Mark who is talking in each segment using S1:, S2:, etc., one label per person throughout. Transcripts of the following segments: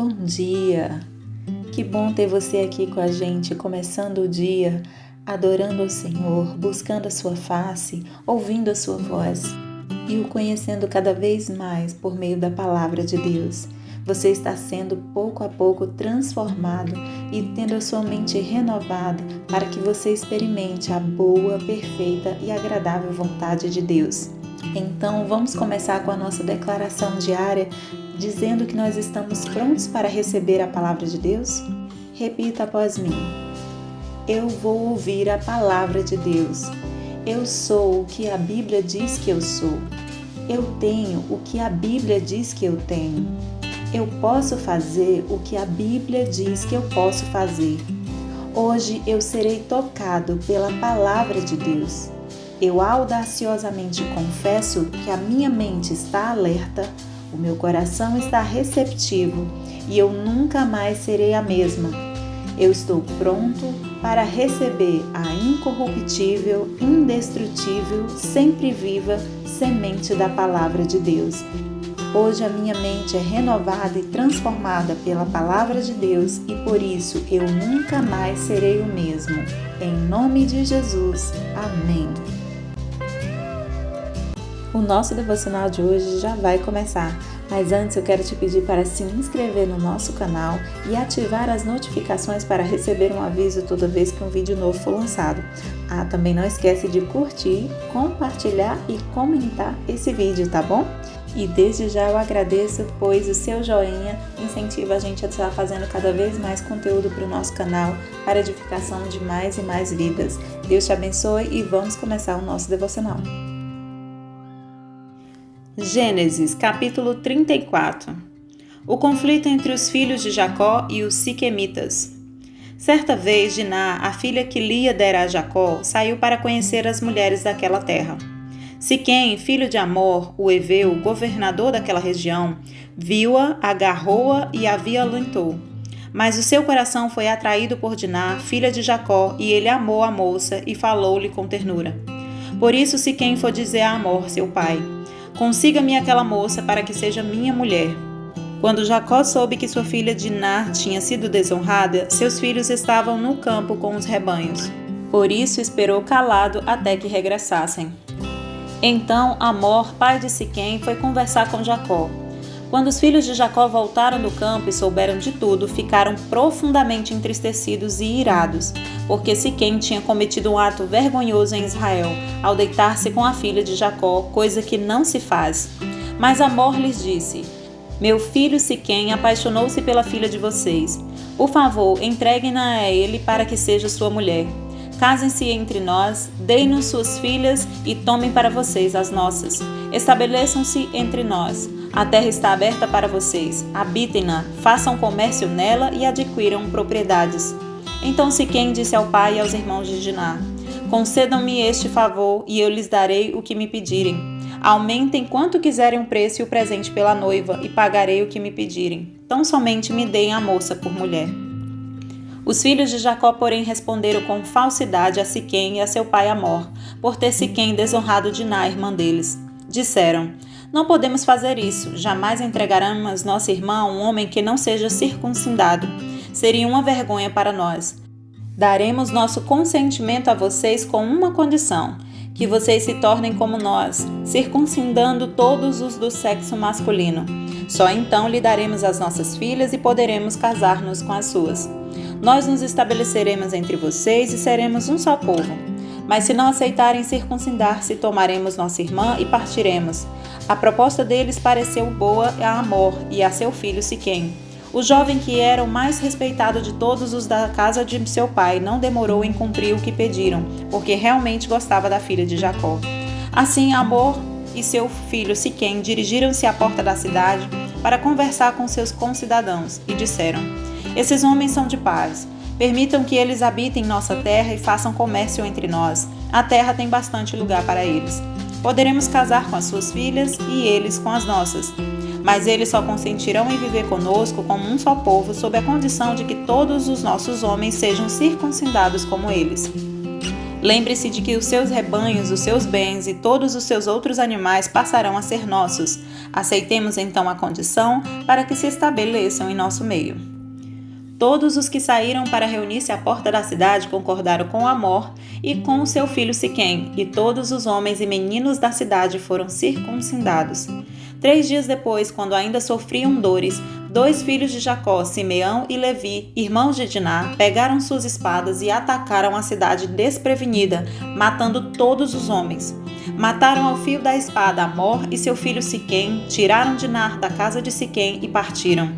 S1: Bom dia! Que bom ter você aqui com a gente, começando o dia, adorando ao Senhor, buscando a sua face, ouvindo a sua voz e o conhecendo cada vez mais por meio da palavra de Deus. Você está sendo pouco a pouco transformado e tendo a sua mente renovada para que você experimente a boa, perfeita e agradável vontade de Deus. Então, vamos começar com a nossa declaração diária, dizendo que nós estamos prontos para receber a palavra de Deus? Repita após mim. Eu vou ouvir a palavra de Deus. Eu sou o que a Bíblia diz que eu sou. Eu tenho o que a Bíblia diz que eu tenho. Eu posso fazer o que a Bíblia diz que eu posso fazer. Hoje eu serei tocado pela palavra de Deus. Eu audaciosamente confesso que a minha mente está alerta, o meu coração está receptivo e eu nunca mais serei a mesma. Eu estou pronto para receber a incorruptível, indestrutível, sempre viva semente da palavra de Deus. Hoje a minha mente é renovada e transformada pela palavra de Deus e por isso eu nunca mais serei o mesmo. Em nome de Jesus. Amém. O nosso devocional de hoje já vai começar, mas antes eu quero te pedir para se inscrever no nosso canal e ativar as notificações para receber um aviso toda vez que um vídeo novo for lançado. Também não esquece de curtir, compartilhar e comentar esse vídeo, tá bom? E desde já eu agradeço, pois o seu joinha incentiva a gente a estar fazendo cada vez mais conteúdo para o nosso canal, para edificação de mais e mais vidas. Deus te abençoe e vamos começar o nosso devocional. Gênesis, capítulo 34. O conflito entre os filhos de Jacó e os siquemitas. Certa vez, Diná, a filha que Lia dera a Jacó, saiu para conhecer as mulheres daquela terra. Siquém, filho de Amor, o heveu, governador daquela região, viu-a, agarrou-a e a violentou. Mas o seu coração foi atraído por Diná, filha de Jacó, e ele amou a moça e falou-lhe com ternura. Por isso Siquém foi dizer a Amor, seu pai: consiga-me aquela moça para que seja minha mulher. Quando Jacó soube que sua filha Diná tinha sido desonrada, seus filhos estavam no campo com os rebanhos. Por isso esperou calado até que regressassem. Então Amor, pai de Siquém, foi conversar com Jacó. Quando os filhos de Jacó voltaram do campo e souberam de tudo, ficaram profundamente entristecidos e irados, porque Siquém tinha cometido um ato vergonhoso em Israel, ao deitar-se com a filha de Jacó, coisa que não se faz. Mas Amor lhes disse: meu filho Siquém apaixonou-se pela filha de vocês. Por favor, entreguem-na a ele para que seja sua mulher. Casem-se entre nós, deem-nos suas filhas e tomem para vocês as nossas. Estabeleçam-se entre nós. A terra está aberta para vocês. Habitem-na, façam comércio nela e adquiram propriedades. Então Siquém disse ao pai e aos irmãos de Diná: concedam-me este favor e eu lhes darei o que me pedirem. Aumentem quanto quiserem o preço e o presente pela noiva e pagarei o que me pedirem. Tão somente me deem a moça por mulher. Os filhos de Jacó, porém, responderam com falsidade a Siquém e a seu pai Amor, por ter Siquém desonrado Diná, irmã deles. Disseram: não podemos fazer isso, jamais entregaremos nossa irmã a um homem que não seja circuncidado. Seria uma vergonha para nós. Daremos nosso consentimento a vocês com uma condição: que vocês se tornem como nós, circuncidando todos os do sexo masculino. Só então lhe daremos as nossas filhas e poderemos casar-nos com as suas. Nós nos estabeleceremos entre vocês e seremos um só povo. Mas se não aceitarem circuncidar-se, tomaremos nossa irmã e partiremos. A proposta deles pareceu boa a Amor e a seu filho Siquém. O jovem, que era o mais respeitado de todos os da casa de seu pai, não demorou em cumprir o que pediram, porque realmente gostava da filha de Jacó. Assim, Amor e seu filho Siquém dirigiram-se à porta da cidade para conversar com seus concidadãos e disseram: esses homens são de paz. Permitam que eles habitem nossa terra e façam comércio entre nós. A terra tem bastante lugar para eles. Poderemos casar com as suas filhas e eles com as nossas. Mas eles só consentirão em viver conosco como um só povo, sob a condição de que todos os nossos homens sejam circuncidados como eles. Lembre-se de que os seus rebanhos, os seus bens e todos os seus outros animais passarão a ser nossos. Aceitemos então a condição para que se estabeleçam em nosso meio. Todos os que saíram para reunir-se à porta da cidade concordaram com Hamor e com o seu filho Siquém, e todos os homens e meninos da cidade foram circuncidados. 3 dias depois, quando ainda sofriam dores, 2 filhos de Jacó, Simeão e Levi, irmãos de Diná, pegaram suas espadas e atacaram a cidade desprevenida, matando todos os homens. Mataram ao fio da espada Hamor e seu filho Siquém, tiraram Diná da casa de Siquém e partiram.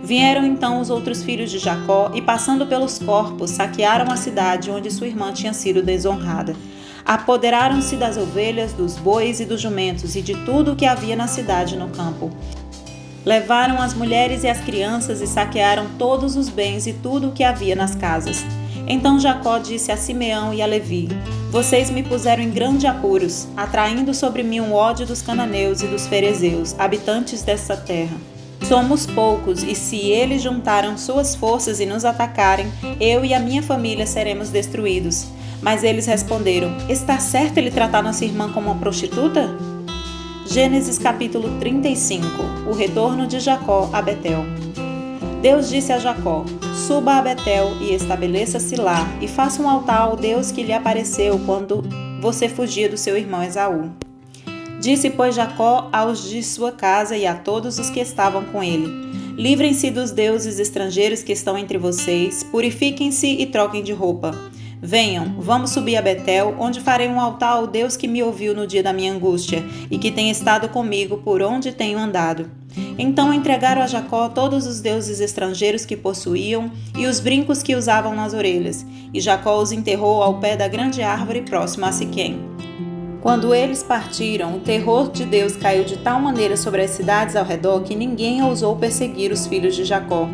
S1: Vieram então os outros filhos de Jacó e, passando pelos corpos, saquearam a cidade onde sua irmã tinha sido desonrada. Apoderaram-se das ovelhas, dos bois e dos jumentos e de tudo o que havia na cidade e no campo. Levaram as mulheres e as crianças e saquearam todos os bens e tudo o que havia nas casas. Então Jacó disse a Simeão e a Levi: Vocês me puseram em grandes apuros, atraindo sobre mim o ódio dos cananeus e dos ferezeus, habitantes dessa terra. Somos poucos, e se eles juntaram suas forças e nos atacarem, eu e a minha família seremos destruídos. Mas eles responderam: Está certo ele tratar nossa irmã como uma prostituta? Gênesis capítulo 35. O retorno de Jacó a Betel. Deus disse a Jacó: Suba a Betel e estabeleça-se lá, e faça um altar ao Deus que lhe apareceu quando você fugia do seu irmão Esaú. Disse, pois, Jacó aos de sua casa e a todos os que estavam com ele: Livrem-se dos deuses estrangeiros que estão entre vocês, purifiquem-se e troquem de roupa. Venham, vamos subir a Betel, onde farei um altar ao Deus que me ouviu no dia da minha angústia e que tem estado comigo por onde tenho andado. Então entregaram a Jacó todos os deuses estrangeiros que possuíam e os brincos que usavam nas orelhas, e Jacó os enterrou ao pé da grande árvore próxima a Siquém. Quando eles partiram, o terror de Deus caiu de tal maneira sobre as cidades ao redor que ninguém ousou perseguir os filhos de Jacó.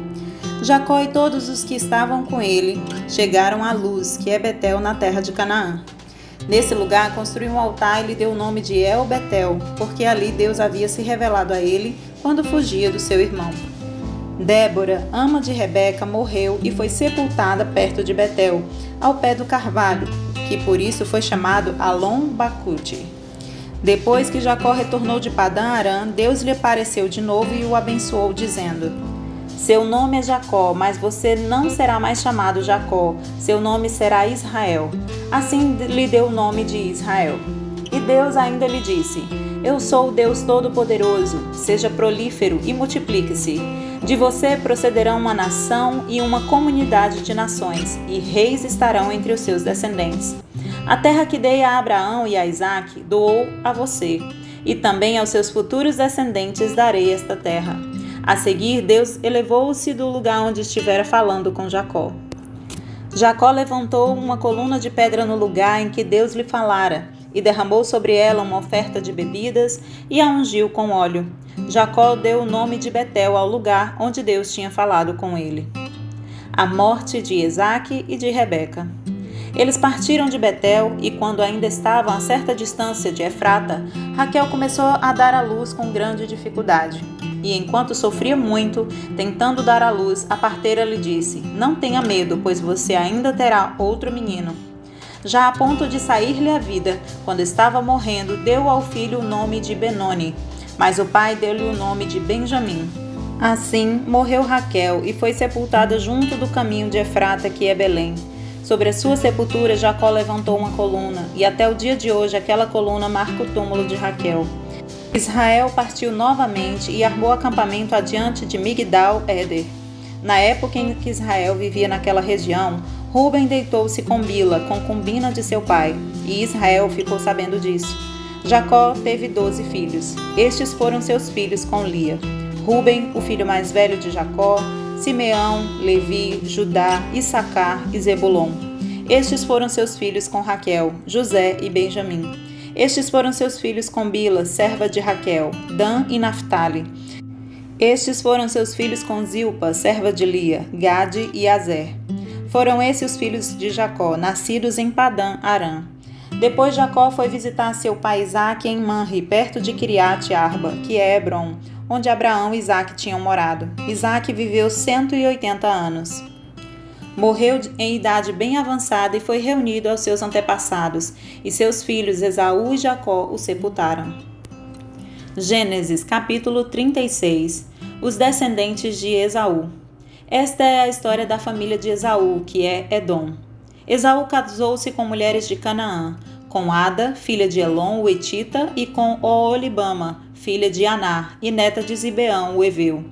S1: Jacó e todos os que estavam com ele chegaram à Luz, que é Betel, na terra de Canaã. Nesse lugar construiu um altar e lhe deu o nome de El-Betel, porque ali Deus havia se revelado a ele quando fugia do seu irmão. Débora, ama de Rebeca, morreu e foi sepultada perto de Betel, ao pé do carvalho, que por isso foi chamado Alon-Bacute. Depois que Jacó retornou de Padã-Arã, Deus lhe apareceu de novo e o abençoou, dizendo: Seu nome é Jacó, mas você não será mais chamado Jacó, seu nome será Israel. Assim lhe deu o nome de Israel. E Deus ainda lhe disse: Eu sou o Deus Todo-Poderoso, seja prolífero e multiplique-se. De você procederão uma nação e uma comunidade de nações, e reis estarão entre os seus descendentes. A terra que dei a Abraão e a Isaque doou a você, e também aos seus futuros descendentes darei esta terra. A seguir, Deus elevou-se do lugar onde estivera falando com Jacó. Jacó levantou uma coluna de pedra no lugar em que Deus lhe falara, e derramou sobre ela uma oferta de bebidas e a ungiu com óleo. Jacó deu o nome de Betel ao lugar onde Deus tinha falado com ele. A morte de Isaque e de Rebeca. Eles partiram de Betel e, quando ainda estavam a certa distância de Efrata, Raquel começou a dar à luz com grande dificuldade. E enquanto sofria muito, tentando dar à luz, a parteira lhe disse: Não tenha medo, pois você ainda terá outro menino. Já a ponto de sair-lhe a vida, quando estava morrendo, deu ao filho o nome de Benoni, mas o pai deu-lhe o nome de Benjamim. Assim, morreu Raquel e foi sepultada junto do caminho de Efrata, que é Belém. Sobre a sua sepultura, Jacó levantou uma coluna, e até o dia de hoje aquela coluna marca o túmulo de Raquel. Israel partiu novamente e armou acampamento adiante de Migdal-Éder. Na época em que Israel vivia naquela região, Ruben deitou-se com Bila, concubina de seu pai, e Israel ficou sabendo disso. Jacó teve 12 filhos. Estes foram seus filhos com Lia: Ruben, o filho mais velho de Jacó, Simeão, Levi, Judá, Issacar e Zebulon. Estes foram seus filhos com Raquel, José e Benjamim. Estes foram seus filhos com Bila, serva de Raquel, Dan e Naphtali. Estes foram seus filhos com Zilpa, serva de Lia, Gade e Azer. Foram esses os filhos de Jacó, nascidos em Padã-Arã. Depois Jacó foi visitar seu pai Isaque em Manre, perto de Quiriate Arba, que é Hebron, onde Abraão e Isaque tinham morado. Isaque viveu 180 anos. Morreu em idade bem avançada e foi reunido aos seus antepassados, e seus filhos Esaú e Jacó o sepultaram. Gênesis, capítulo 36. Os descendentes de Esaú. Esta é a história da família de Esaú, que é Edom. Esaú casou-se com mulheres de Canaã, com Ada, filha de Elon, o Etita, e com Oolibama, filha de Aná, e neta de Zibeão, o Eveu.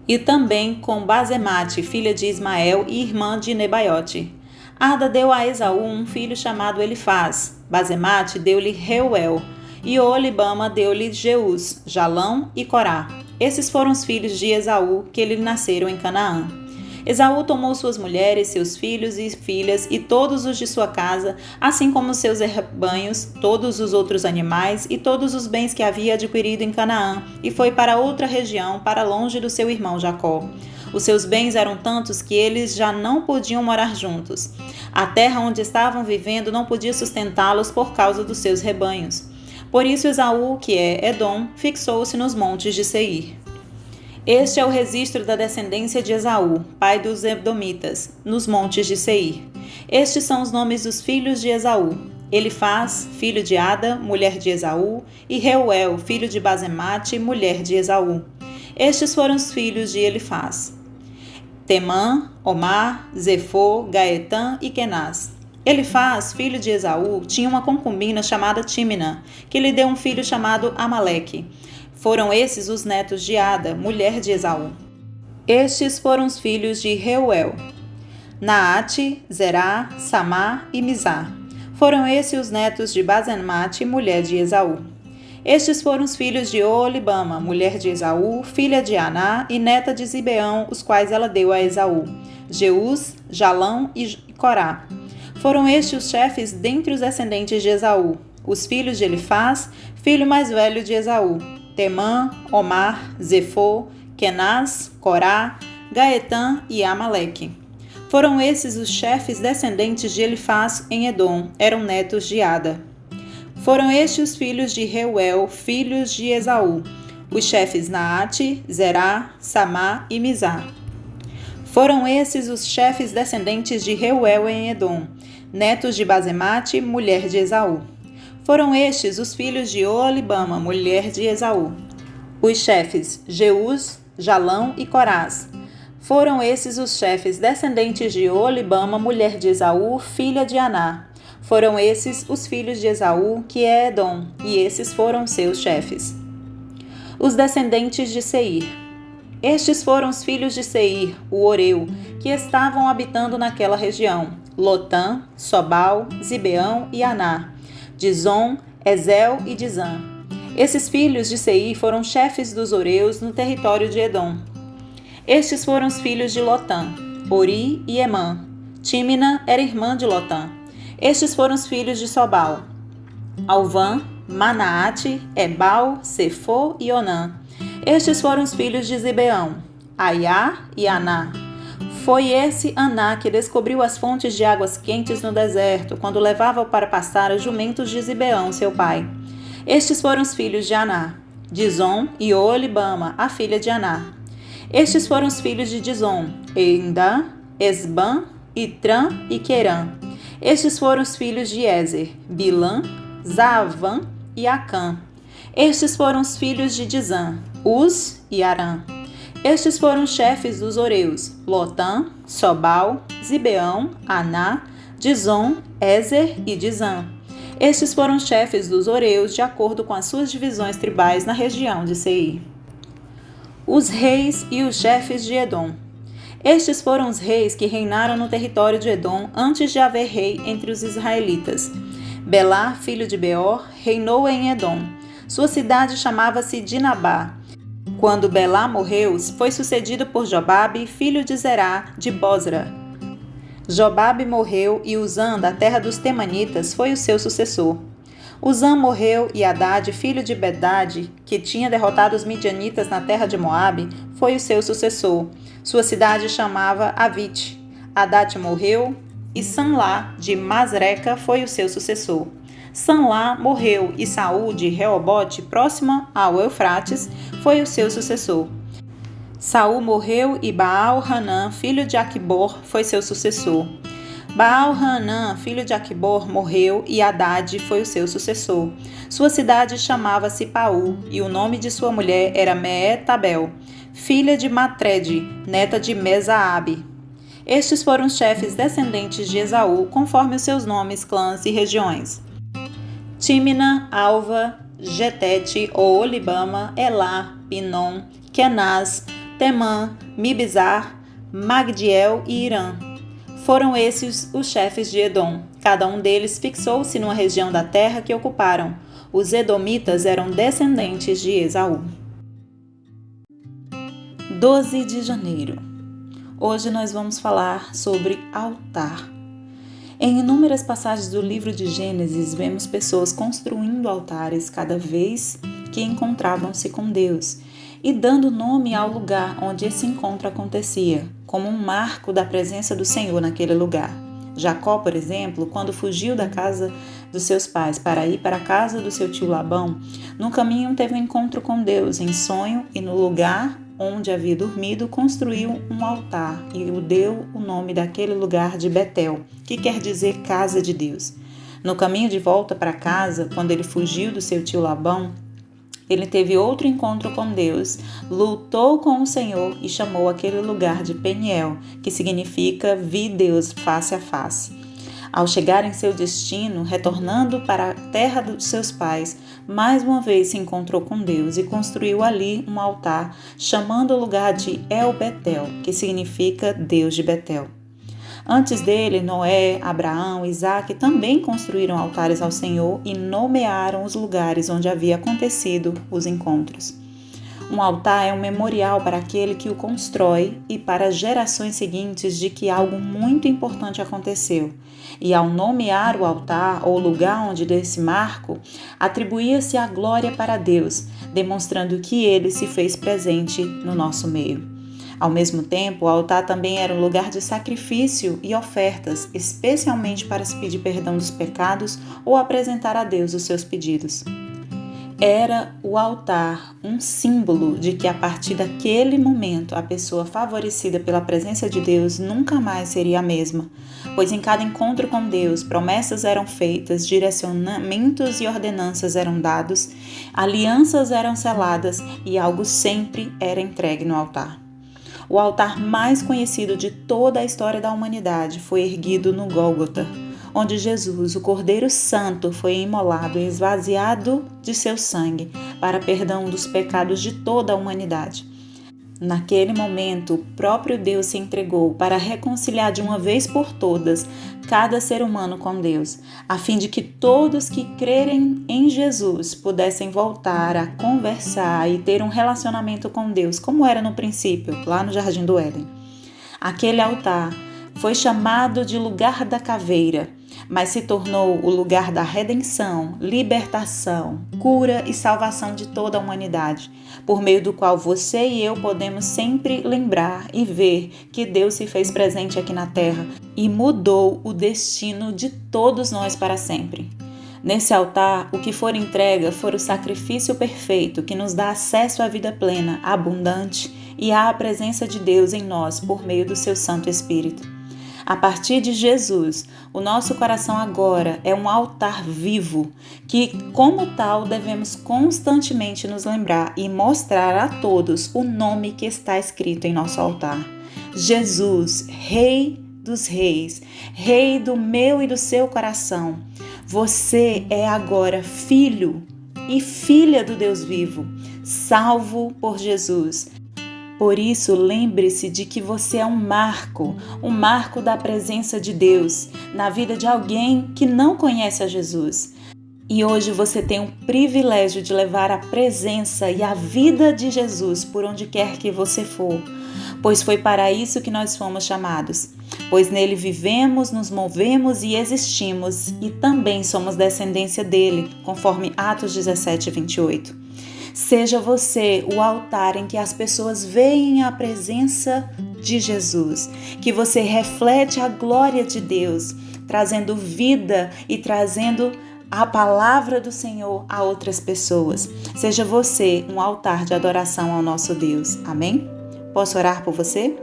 S1: E também com Basemate, filha de Ismael e irmã de Nebaiote. Ada deu a Esaú um filho chamado Elifaz. Basemate deu-lhe Reuel. E Oolibama deu-lhe Jeus, Jalão e Corá. Esses foram os filhos de Esaú que lhe nasceram em Canaã. Esaú tomou suas mulheres, seus filhos e filhas e todos os de sua casa, assim como seus rebanhos, todos os outros animais e todos os bens que havia adquirido em Canaã, e foi para outra região, para longe do seu irmão Jacó. Os seus bens eram tantos que eles já não podiam morar juntos. A terra onde estavam vivendo não podia sustentá-los por causa dos seus rebanhos. Por isso Esaú, que é Edom, fixou-se nos montes de Seir. Este é o registro da descendência de Esaú, pai dos Edomitas, nos montes de Seir. Estes são os nomes dos filhos de Esaú: Elifaz, filho de Ada, mulher de Esaú, e Reuel, filho de Basemate, mulher de Esaú. Estes foram os filhos de Elifaz: Temã, Omar, Zefô, Gaetã e Kenaz. Elifaz, filho de Esaú, tinha uma concubina chamada Tímina, que lhe deu um filho chamado Amaleque. Foram esses os netos de Ada, mulher de Esaú. Estes foram os filhos de Reuel: Naate, Zerá, Samá e Mizar. Foram esses os netos de Basemate, mulher de Esaú. Estes foram os filhos de Oolibama, mulher de Esaú, filha de Aná e neta de Zibeão, os quais ela deu a Esaú: Jeus, Jalão e Corá. Foram estes os chefes dentre os descendentes de Esaú, os filhos de Elifaz, filho mais velho de Esaú: Temã, Omar, Zefô, Kenaz, Corá, Gaetã e Amaleque. Foram esses os chefes descendentes de Elifaz em Edom, eram netos de Ada. Foram estes os filhos de Reuel, filhos de Esaú, os chefes Naate, Zerá, Samá e Mizar. Foram esses os chefes descendentes de Reuel em Edom, netos de Basemate, mulher de Esaú. Foram estes os filhos de Oolibama, mulher de Esaú, os chefes Jeus, Jalão e Corás. Foram esses os chefes descendentes de Oolibama, mulher de Esaú, filha de Aná. Foram esses os filhos de Esaú, que é Edom, e esses foram seus chefes. Os descendentes de Seir. Estes foram os filhos de Seir, o Oreu, que estavam habitando naquela região: Lotã, Sobal, Zibeão e Aná, Dizon, Ezel e Dizã. Esses filhos de Seir foram chefes dos Oreus no território de Edom. Estes foram os filhos de Lotã: Ori e Emã. Tímina era irmã de Lotã. Estes foram os filhos de Sobal: Alvã, Manaate, Ebal, Sefô e Onã. Estes foram os filhos de Zibeão: Aiá e Aná. Foi esse Aná que descobriu as fontes de águas quentes no deserto, quando levava para pastar os jumentos de Zibeão, seu pai. Estes foram os filhos de Aná: Dizon e Oolibama, a filha de Aná. Estes foram os filhos de Dizon: Eindá, Esbã, Itrã e Querã. Estes foram os filhos de Ezer: Bilã, Zaavã e Acã. Estes foram os filhos de Dizã: Uz e Arã. Estes foram os chefes dos Oreus: Lotã, Sobal, Zibeão, Aná, Dizon, Ezer e Dizã. Estes foram os chefes dos Oreus de acordo com as suas divisões tribais na região de Seir. Os reis e os chefes de Edom. Estes foram os reis que reinaram no território de Edom antes de haver rei entre os israelitas. Belá, filho de Beor, reinou em Edom. Sua cidade chamava-se Dinabá. Quando Belá morreu, foi sucedido por Jobabe, filho de Zerá, de Bozra. Jobabe morreu e Uzã, da terra dos Temanitas, foi o seu sucessor. Uzã morreu e Hadade, filho de Bedade, que tinha derrotado os midianitas na terra de Moabe, foi o seu sucessor. Sua cidade chamava Avite. Hadade morreu e Sanlá, de Masreca, foi o seu sucessor. Sanlá morreu e Saul, de Reobote, próxima ao Eufrates, foi o seu sucessor. Saul morreu e Baal-Hanã, filho de Aquibor, foi seu sucessor. Baal-Hanã, filho de Aquibor, morreu e Hadade foi o seu sucessor. Sua cidade chamava-se Paú e o nome de sua mulher era Meetabel, filha de Matred, neta de Mesaabe. Estes foram os chefes descendentes de Esaú, conforme os seus nomes, clãs e regiões: Tímina, Alva, Getete, Oolibama, Elá, Pinom, Kenaz, Temã, Mibzar, Magdiel e Irã. Foram esses os chefes de Edom. Cada um deles fixou-se numa região da terra que ocuparam. Os edomitas eram descendentes de Esaú. 12 de janeiro. Hoje nós vamos falar sobre altar. Em inúmeras passagens do livro de Gênesis, vemos pessoas construindo altares cada vez que encontravam-se com Deus e dando nome ao lugar onde esse encontro acontecia, como um marco da presença do Senhor naquele lugar. Jacó, por exemplo, quando fugiu da casa dos seus pais para ir para a casa do seu tio Labão, no caminho teve um encontro com Deus em sonho e no lugar onde havia dormido, construiu um altar e o deu o nome daquele lugar de Betel, que quer dizer casa de Deus. No caminho de volta para casa, quando ele fugiu do seu tio Labão, ele teve outro encontro com Deus, lutou com o Senhor e chamou aquele lugar de Peniel, que significa vi Deus face a face. Ao chegar em seu destino, retornando para a terra dos seus pais, mais uma vez se encontrou com Deus e construiu ali um altar, chamando o lugar de El-Betel, que significa Deus de Betel. Antes dele, Noé, Abraão e Isaque também construíram altares ao Senhor e nomearam os lugares onde havia acontecido os encontros. Um altar é um memorial para aquele que o constrói e para as gerações seguintes de que algo muito importante aconteceu. E ao nomear o altar ou lugar onde desse marco, atribuía-se a glória para Deus, demonstrando que ele se fez presente no nosso meio. Ao mesmo tempo, o altar também era um lugar de sacrifício e ofertas, especialmente para se pedir perdão dos pecados ou apresentar a Deus os seus pedidos. Era o altar um símbolo de que a partir daquele momento a pessoa favorecida pela presença de Deus nunca mais seria a mesma, pois em cada encontro com Deus promessas eram feitas, direcionamentos e ordenanças eram dados, alianças eram seladas e algo sempre era entregue no altar. O altar mais conhecido de toda a história da humanidade foi erguido no Gólgota, onde Jesus, o Cordeiro Santo, foi imolado e esvaziado de seu sangue para perdão dos pecados de toda a humanidade. Naquele momento, o próprio Deus se entregou para reconciliar de uma vez por todas cada ser humano com Deus, a fim de que todos que crerem em Jesus pudessem voltar a conversar e ter um relacionamento com Deus, como era no princípio, lá no Jardim do Éden. Aquele altar foi chamado de lugar da caveira, mas se tornou o lugar da redenção, libertação, cura e salvação de toda a humanidade, por meio do qual você e eu podemos sempre lembrar e ver que Deus se fez presente aqui na terra e mudou o destino de todos nós para sempre. Nesse altar, o que for entregue for o sacrifício perfeito que nos dá acesso à vida plena, abundante e à presença de Deus em nós por meio do seu Santo Espírito. A partir de Jesus, o nosso coração agora é um altar vivo, que, como tal, devemos constantemente nos lembrar e mostrar a todos o nome que está escrito em nosso altar. Jesus, Rei dos Reis, Rei do meu e do seu coração. Você é agora filho e filha do Deus vivo, salvo por Jesus. Por isso, lembre-se de que você é um marco da presença de Deus na vida de alguém que não conhece a Jesus. E hoje você tem o privilégio de levar a presença e a vida de Jesus por onde quer que você for, pois foi para isso que nós fomos chamados. Pois nele vivemos, nos movemos e existimos, e também somos descendência dele, conforme Atos 17, 28. Seja você o altar em que as pessoas veem a presença de Jesus, que você reflete a glória de Deus, trazendo vida e trazendo a palavra do Senhor a outras pessoas. Seja você um altar de adoração ao nosso Deus. Amém? Posso orar por você?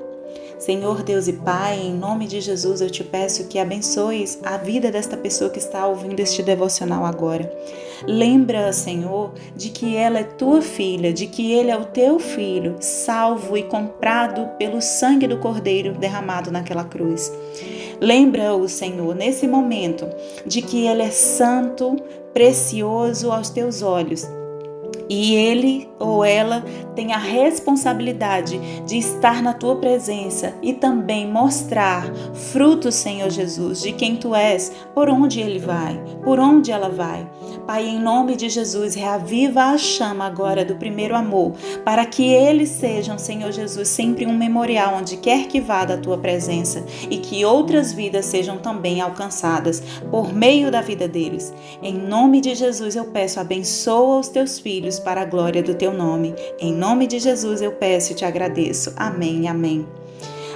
S1: Senhor Deus e Pai, em nome de Jesus eu te peço que abençoes a vida desta pessoa que está ouvindo este devocional agora. Lembra, Senhor, de que ela é tua filha, de que ele é o teu filho, salvo e comprado pelo sangue do Cordeiro derramado naquela cruz. Lembra-o, Senhor, nesse momento, de que ele é santo, precioso aos teus olhos. E ele ou ela tem a responsabilidade de estar na tua presença e também mostrar frutos, Senhor Jesus, de quem tu és, por onde ele vai, por onde ela vai. Pai, em nome de Jesus, reaviva a chama agora do primeiro amor, para que eles sejam, Senhor Jesus, sempre um memorial onde quer que vá da tua presença e que outras vidas sejam também alcançadas por meio da vida deles. Em nome de Jesus eu peço, abençoa os teus filhos para a glória do teu nome. Em nome de Jesus eu peço e te agradeço. Amém, amém.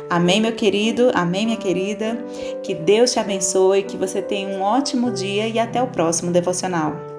S1: Amém, meu querido, amém, minha querida. Que Deus te abençoe, que você tenha um ótimo dia e até o próximo devocional.